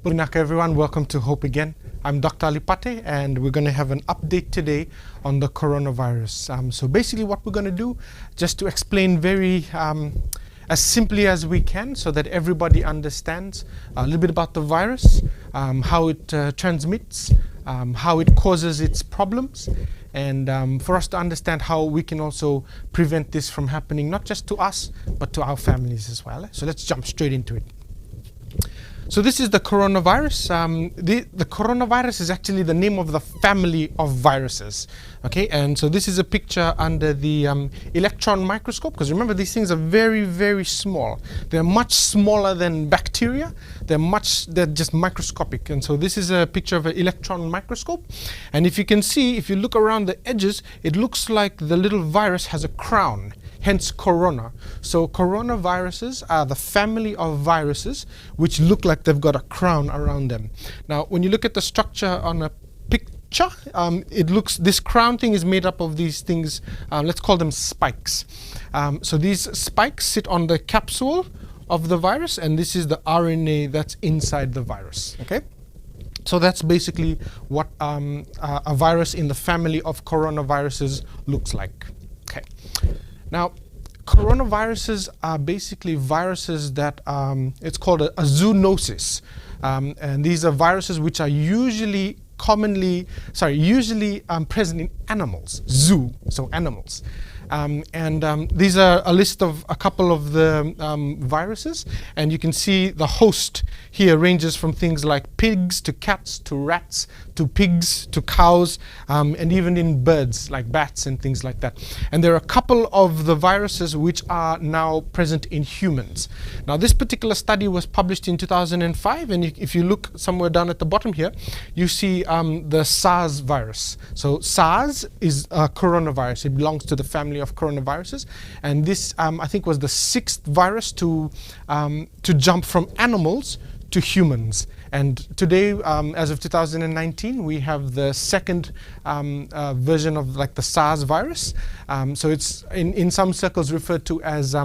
Unaka everyone, welcome to Hope Again. I'm Dr. Alipate and we're going to have an update today on the coronavirus. So basically what we're going to do, just to explain very as simply as we can so that everybody understands a little bit about the virus, how it transmits, how it causes its problems, and for us to understand how we can also prevent this from happening, not just to us, but to our families as well. So let's jump straight into it. So this is the coronavirus. The coronavirus is actually the name of the family of viruses. Okay, and so this is a picture under the electron microscope, because remember these things are very, very small. They're much smaller than bacteria. They're just microscopic. And so this is a picture of an electron microscope. And if you can see, if you look around the edges, it looks like the little virus has a crown. Hence corona. So coronaviruses are the family of viruses which look like they've got a crown around them. Now when you look at the structure on a picture, this crown thing is made up of these things, let's call them spikes. So these spikes sit on the capsule of the virus, and this is the RNA that's inside the virus. Okay, so that's basically what a virus in the family of coronaviruses looks like. Okay. Now, coronaviruses are basically viruses that it's called a zoonosis, and these are viruses which are usually present in animals, so animals. These are a list of a couple of the viruses, and you can see the host here ranges from things like pigs to cats to rats to pigs to cows, and even in birds like bats and things like that. And there are a couple of the viruses which are now present in humans. Now this particular study was published in 2005, and if you look somewhere down at the bottom here, you see the SARS virus. So SARS is a coronavirus. It belongs to the family of coronaviruses, and this I think was the 6th virus to jump from animals to humans. And today, as of 2019, we have the 2nd version of like the SARS virus. So it's in some circles referred to as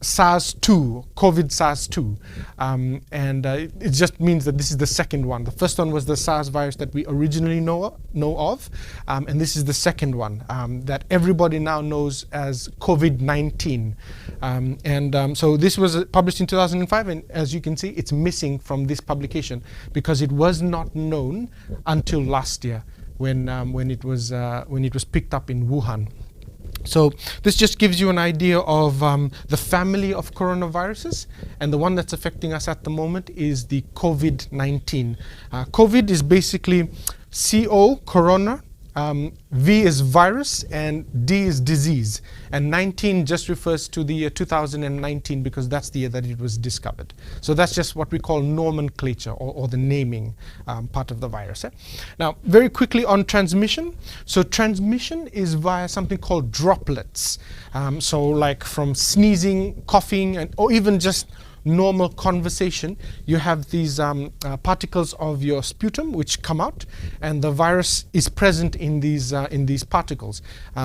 SARS-2, COVID SARS-2. It just means that this is the 2nd one. The first one was the SARS virus that we originally know of. And this is the 2nd one that everybody now knows as COVID-19. So this was published in 2005, and as you can see, it's missing from this publication because it was not known until last year when it was picked up in Wuhan. So this just gives you an idea of the family of coronaviruses, and the one that's affecting us at the moment is the COVID-19. COVID is basically CO, corona, V is virus, and D is disease. And 19 just refers to the year 2019 because that's the year that it was discovered. So that's just what we call nomenclature or the naming part of the virus. Now, very quickly on transmission. So transmission is via something called droplets. So like from sneezing, coughing, or even just normal conversation, you have these particles of your sputum which come out, and the virus is present in these particles.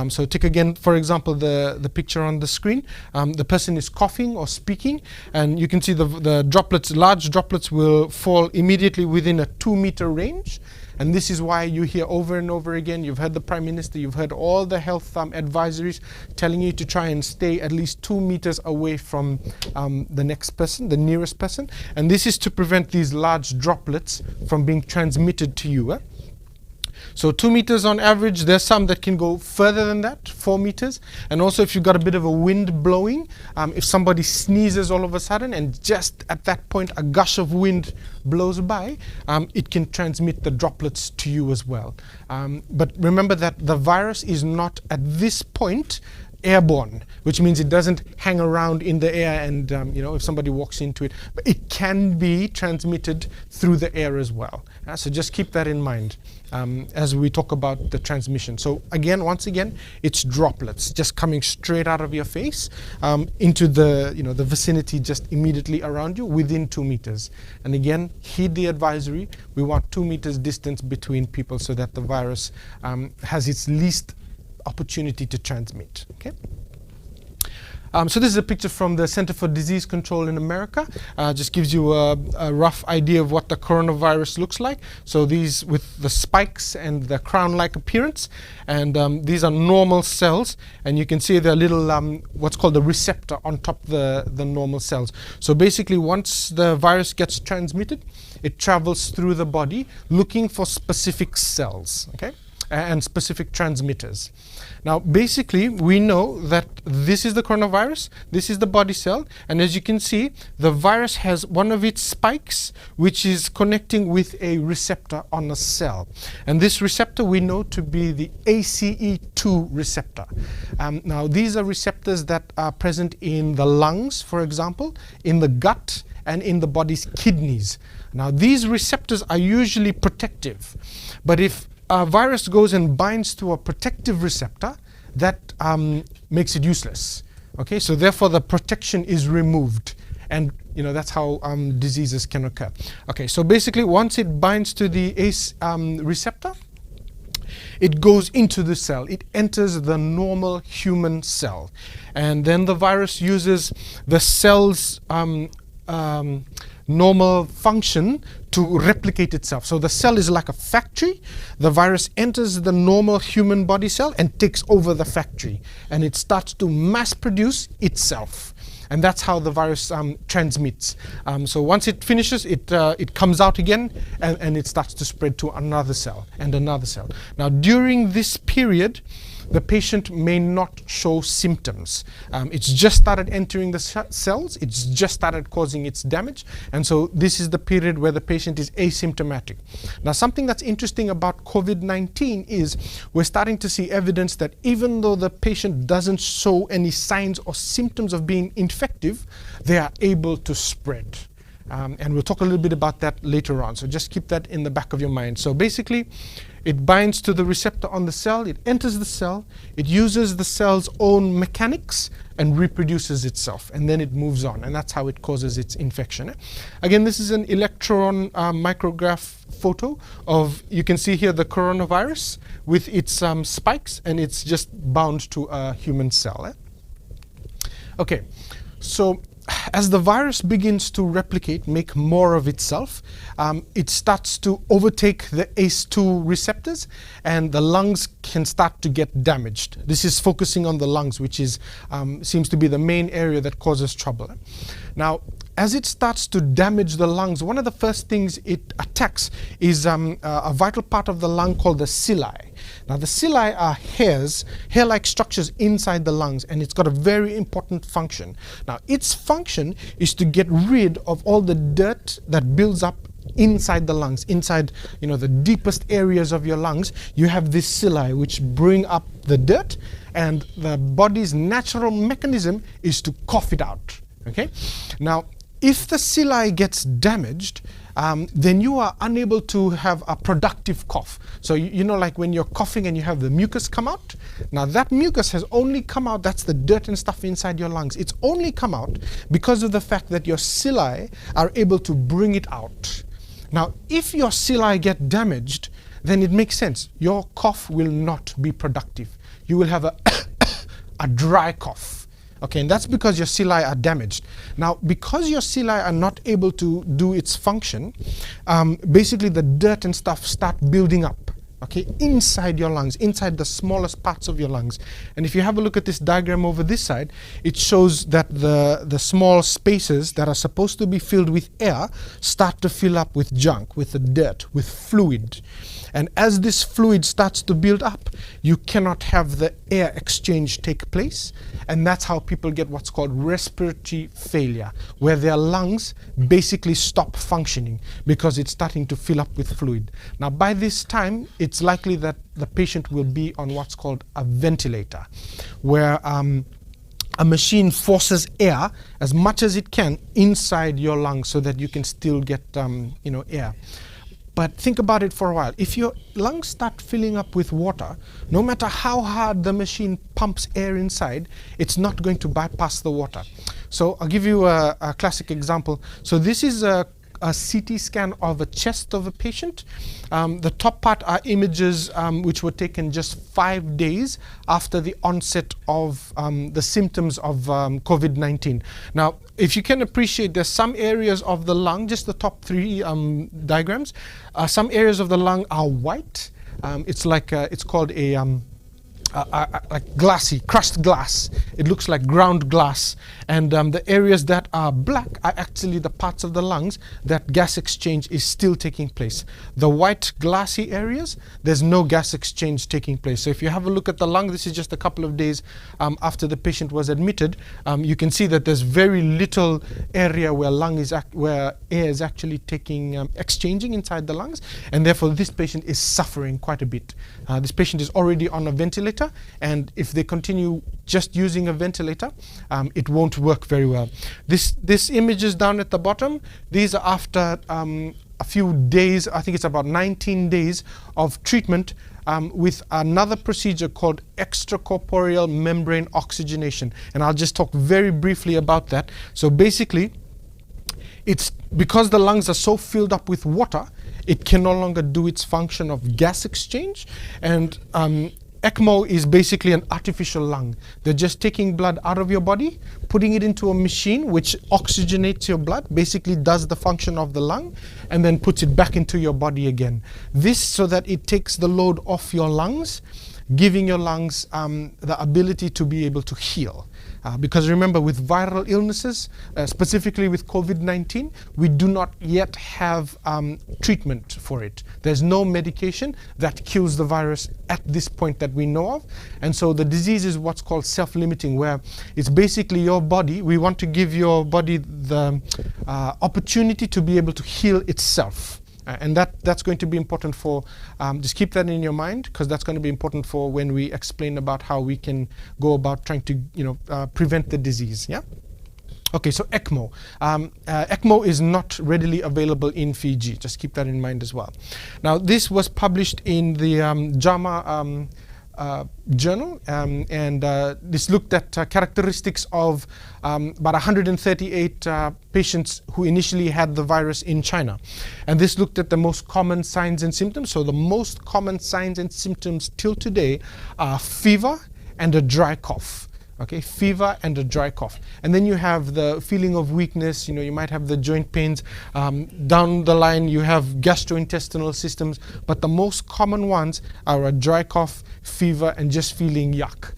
So take again, for example, the picture on the screen. The person is coughing or speaking, and you can see the droplets, large droplets, will fall immediately within a 2-meter range. And this is why you hear over and over again, you've heard the Prime Minister, you've heard all the health advisories telling you to try and stay at least 2 meters away from the next person, the nearest person. And this is to prevent these large droplets from being transmitted to you. So 2 meters on average. There's some that can go further than that, 4 meters. And also if you've got a bit of a wind blowing, if somebody sneezes all of a sudden and just at that point a gush of wind blows by, it can transmit the droplets to you as well. But remember that the virus is not at this point airborne, which means it doesn't hang around in the air and if somebody walks into it, but it can be transmitted through the air as well. So just keep that in mind as we talk about the transmission. So again, once again, it's droplets just coming straight out of your face into the the vicinity just immediately around you within 2 meters. And again, heed the advisory. We want 2 meters distance between people so that the virus has its least opportunity to transmit. Okay. So this is a picture from the Center for Disease Control in America. Just gives you a rough idea of what the coronavirus looks like. So these with the spikes and the crown-like appearance, and these are normal cells, and you can see the little what's called the receptor on top of the normal cells. So basically, once the virus gets transmitted, it travels through the body looking for specific cells, okay, and specific transmitters. Now, basically, we know that this is the coronavirus, this is the body cell, and as you can see, the virus has one of its spikes, which is connecting with a receptor on a cell. And this receptor we know to be the ACE2 receptor. Now, these are receptors that are present in the lungs, for example, in the gut, and in the body's kidneys. Now, these receptors are usually protective, but if a virus goes and binds to a protective receptor, that makes it useless. Okay, so therefore the protection is removed, and that's how diseases can occur. Okay, so basically once it binds to the ACE receptor, it goes into the cell. It enters the normal human cell, and then the virus uses the cell's normal function to replicate itself. So the cell is like a factory. The virus enters the normal human body cell and takes over the factory, and it starts to mass produce itself. And that's how the virus transmits. So once it finishes, it comes out again, and it starts to spread to another cell and another cell. Now, during this period, the patient may not show symptoms. It's just started entering the cells, it's just started causing its damage, and so this is the period where the patient is asymptomatic. Now, something that's interesting about COVID-19 is we're starting to see evidence that even though the patient doesn't show any signs or symptoms of being infective, they are able to spread. And we'll talk a little bit about that later on, so just keep that in the back of your mind. So basically, it binds to the receptor on the cell, it enters the cell, it uses the cell's own mechanics and reproduces itself, and then it moves on, and that's how it causes its infection. Again, this is an electron micrograph photo of, you can see here the coronavirus with its spikes, and it's just bound to a human cell. Okay, so as the virus begins to replicate, make more of itself, it starts to overtake the ACE2 receptors, and the lungs can start to get damaged. This is focusing on the lungs, which is seems to be the main area that causes trouble. Now, as it starts to damage the lungs, one of the first things it attacks is a vital part of the lung called the cilia. Now, the cilia are hair-like structures inside the lungs, and it's got a very important function. Now, its function is to get rid of all the dirt that builds up inside the lungs, inside the deepest areas of your lungs. You have this cilia which bring up the dirt, and the body's natural mechanism is to cough it out. Okay, now if the cilia gets damaged, then you are unable to have a productive cough. So like when you're coughing and you have the mucus come out. Now that mucus has only come out, that's the dirt and stuff inside your lungs. It's only come out because of the fact that your cilia are able to bring it out. Now, if your cilia get damaged, then it makes sense. Your cough will not be productive. You will have a dry cough. Okay, and that's because your cilia are damaged. Now, because your cilia are not able to do its function, basically the dirt and stuff start building up, okay, inside your lungs, inside the smallest parts of your lungs. And if you have a look at this diagram over this side, it shows that the small spaces that are supposed to be filled with air start to fill up with junk, with the dirt, with fluid. And as this fluid starts to build up, you cannot have the air exchange take place. And that's how people get what's called respiratory failure, where their lungs basically stop functioning because it's starting to fill up with fluid. Now, by this time, it's likely that the patient will be on what's called a ventilator, where a machine forces air as much as it can inside your lungs so that you can still get air. But think about it for a while. If your lungs start filling up with water, no matter how hard the machine pumps air inside, it's not going to bypass the water. So I'll give you a classic example. So this is a a CT scan of a chest of a patient. The top part are images which were taken just 5 days after the onset of the symptoms of COVID-19. Now, if you can appreciate, there's some areas of the lung, just the top 3 diagrams, some areas of the lung are white. It's like it's called a like glassy, crushed glass. It looks like ground glass. And the areas that are black are actually the parts of the lungs that gas exchange is still taking place. The white glassy areas, there's no gas exchange taking place. So if you have a look at the lung, this is just a couple of days after the patient was admitted, you can see that there's very little area where where air is actually exchanging inside the lungs, and therefore this patient is suffering quite a bit. This patient is already on a ventilator, and if they continue just using a ventilator, it won't work very well. This image is down at the bottom. These are after a few days, I think it's about 19 days of treatment with another procedure called extracorporeal membrane oxygenation. And I'll just talk very briefly about that. So basically, it's because the lungs are so filled up with water, it can no longer do its function of gas exchange. And ECMO is basically an artificial lung. They're just taking blood out of your body, putting it into a machine which oxygenates your blood, basically does the function of the lung, and then puts it back into your body again. This so that it takes the load off your lungs, giving your lungs the ability to be able to heal. Because remember, with viral illnesses, specifically with COVID-19, we do not yet have treatment for it. There's no medication that kills the virus at this point that we know of. And so the disease is what's called self-limiting, where it's basically your body, we want to give your body the opportunity to be able to heal itself. And that's going to be important for, just keep that in your mind, because that's going to be important for when we explain about how we can go about trying to, prevent the disease. Yeah. Okay, so ECMO. ECMO is not readily available in Fiji. Just keep that in mind as well. Now, this was published in the JAMA journal, and this looked at characteristics of about 138 patients who initially had the virus in China. And this looked at the most common signs and symptoms. So the most common signs and symptoms till today are fever and a dry cough. Okay, fever and a dry cough. And then you have the feeling of weakness, you might have the joint pains. Down the line, you have gastrointestinal systems, but the most common ones are a dry cough, fever, and just feeling yuck.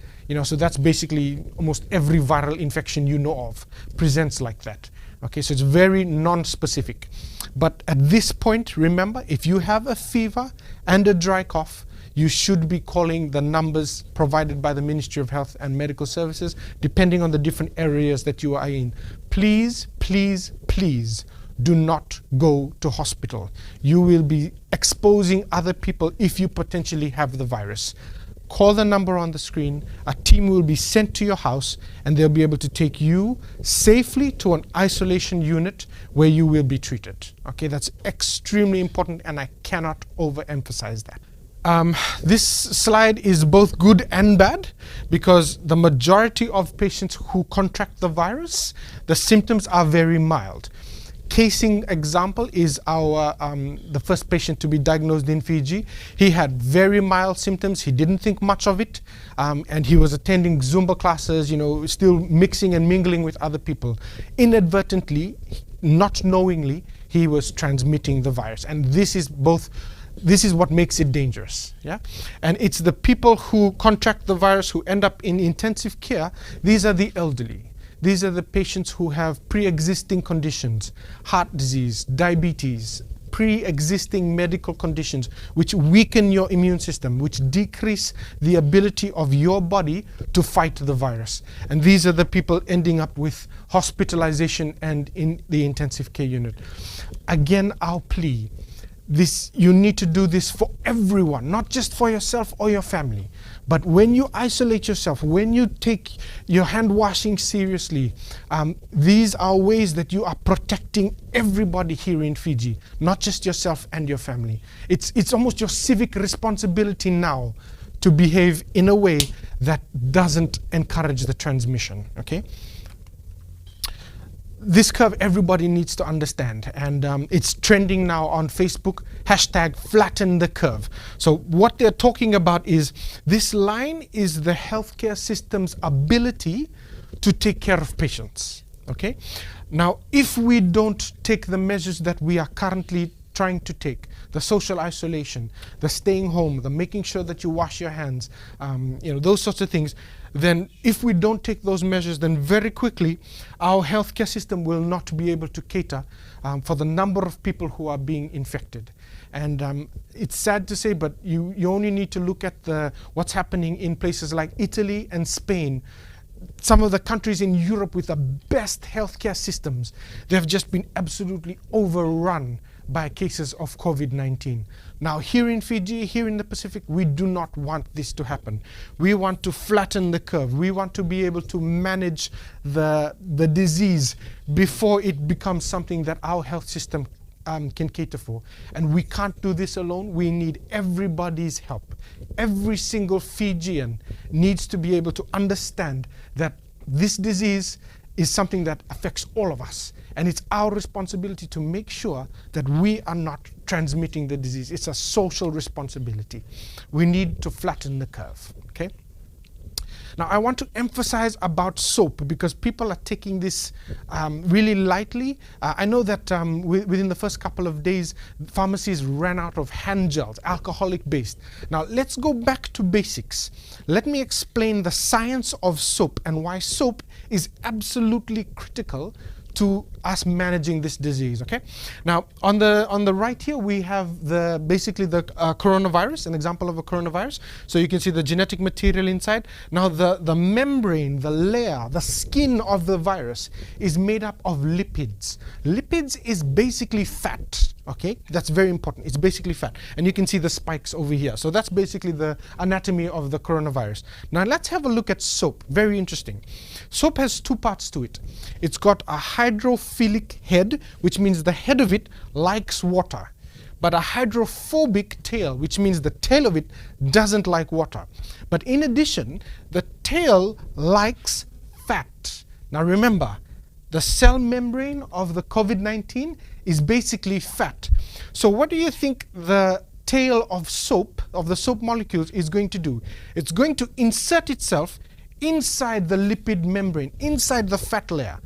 So that's basically almost every viral infection you know of presents like that. Okay, so it's very non-specific. But at this point, remember, if you have a fever and a dry cough, you should be calling the numbers provided by the Ministry of Health and Medical Services, depending on the different areas that you are in. Please, please, please do not go to hospital. You will be exposing other people if you potentially have the virus. Call the number on the screen. A team will be sent to your house, and they'll be able to take you safely to an isolation unit where you will be treated. Okay, that's extremely important, and I cannot overemphasize that. This slide is both good and bad, because the majority of patients who contract the virus, the symptoms are very mild. Casing example is our the first patient to be diagnosed in Fiji. He had very mild symptoms. He didn't think much of it, and he was attending Zumba classes, still mixing and mingling with other people. Inadvertently, not knowingly, he was transmitting the virus, and this is what makes it dangerous. Yeah, and it's the people who contract the virus who end up in intensive care. These are the elderly. These are the patients who have pre-existing conditions, heart disease, diabetes, pre-existing medical conditions which weaken your immune system, which decrease the ability of your body to fight the virus. And these are the people ending up with hospitalization and in the intensive care unit. Again, our plea. You need to do this for everyone, not just for yourself or your family. But when you isolate yourself, when you take your hand washing seriously, these are ways that you are protecting everybody here in Fiji, not just yourself and your family. It's almost your civic responsibility now to behave in a way that doesn't encourage the transmission, okay? this curve everybody needs to understand, and it's trending now on Facebook, hashtag flatten the curve. So what they're talking about is this line is the healthcare system's ability to take care of patients. Okay, now if we don't take the measures that we are currently trying to take, the social isolation, the staying home, the making sure that you wash your hands, those sorts of things, then if we don't take those measures, then very quickly our healthcare system will not be able to cater for the number of people who are being infected. And it's sad to say, but you only need to look at what's happening in places like Italy and Spain. Some of the countries in Europe with the best healthcare systems, they've just been absolutely overrun by cases of COVID-19. Now here in Fiji, here in the Pacific, we do not want this to happen. We want to flatten the curve. We want to be able to manage the disease before it becomes something that our health system can cater for. And we can't do this alone. We need everybody's help. Every single Fijian needs to be able to understand that this disease is something that affects all of us. And it's our responsibility to make sure that we are not transmitting the disease. It's a social responsibility. We need to flatten the curve, okay? Now, I want to emphasize about soap because people are taking this really lightly. I know that within the first couple of days, pharmacies ran out of hand gels, alcoholic based. Now, let's go back to basics. Let me explain the science of soap and why soap is absolutely critical to us managing this disease, okay? Now, on the right here, we have basically the coronavirus, an example of a coronavirus. So you can see the genetic material inside. Now, the membrane, the layer, the skin of the virus is made up of lipids. Lipids is basically fat, okay? That's very important. It's basically fat. And you can see the spikes over here. So that's basically the anatomy of the coronavirus. Now, let's have a look at soap. Very interesting. Soap has two parts to it. It's got a hydrophilic head, which means the head of it likes water, but a hydrophobic tail, which means the tail of it doesn't like water. But in addition, the tail likes fat. Now remember, the cell membrane of the COVID-19 is basically fat. So what do you think the tail of soap, of the soap molecules, is going to do? It's going to insert itself inside the lipid membrane, inside the fat layer,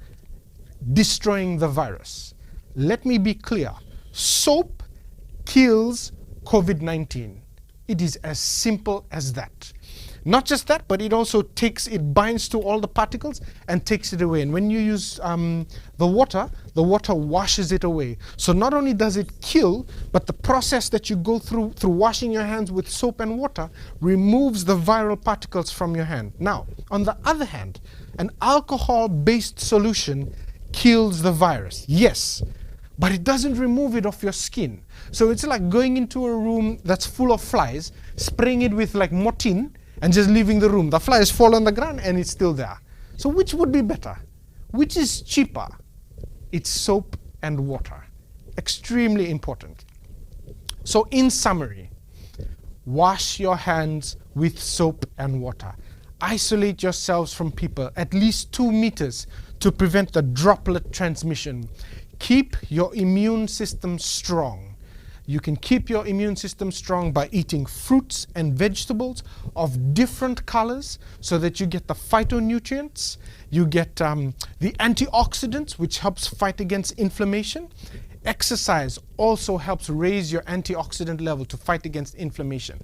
destroying the virus. Let me be clear. Soap kills COVID-19. It is as simple as that. Not just that, but it also binds to all the particles and takes it away. And when you use the water washes it away. So not only does it kill, but the process that you go through washing your hands with soap and water removes the viral particles from your hand. Now, on the other hand, an alcohol-based solution kills the virus, yes, but it doesn't remove it off your skin. So it's like going into a room that's full of flies, spraying it with like Mortin, and just leaving the room. The flies fall on the ground and it's still there. So which would be better? Which is cheaper? It's soap and water. Extremely important. So in summary, wash your hands with soap and water. Isolate yourselves from people at least 2 meters to prevent the droplet transmission. Keep your immune system strong. You can keep your immune system strong by eating fruits and vegetables of different colors so that you get the phytonutrients, you get the antioxidants, which helps fight against inflammation. Exercise also helps raise your antioxidant level to fight against inflammation.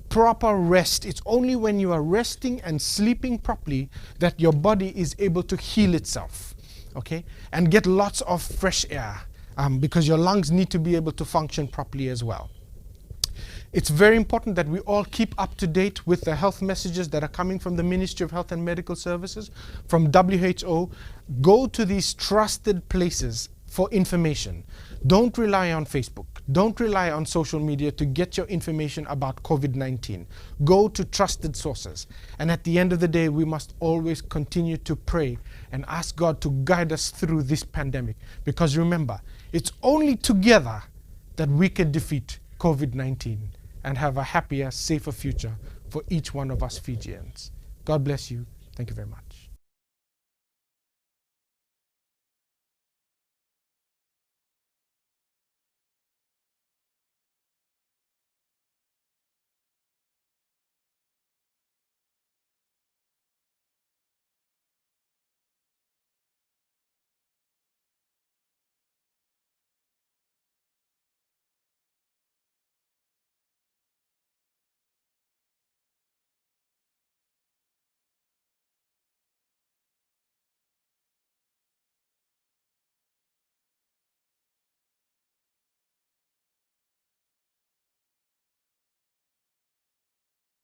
Proper rest. It's only when you are resting and sleeping properly that your body is able to heal itself, okay? And get lots of fresh air. Because your lungs need to be able to function properly as well. It's very important that we all keep up to date with the health messages that are coming from the Ministry of Health and Medical Services, from WHO. Go to these trusted places for information. Don't rely on Facebook. Don't rely on social media to get your information about COVID-19. Go to trusted sources. And at the end of the day, we must always continue to pray and ask God to guide us through this pandemic. Because remember, it's only together that we can defeat COVID-19 and have a happier, safer future for each one of us Fijians. God bless you. Thank you very much.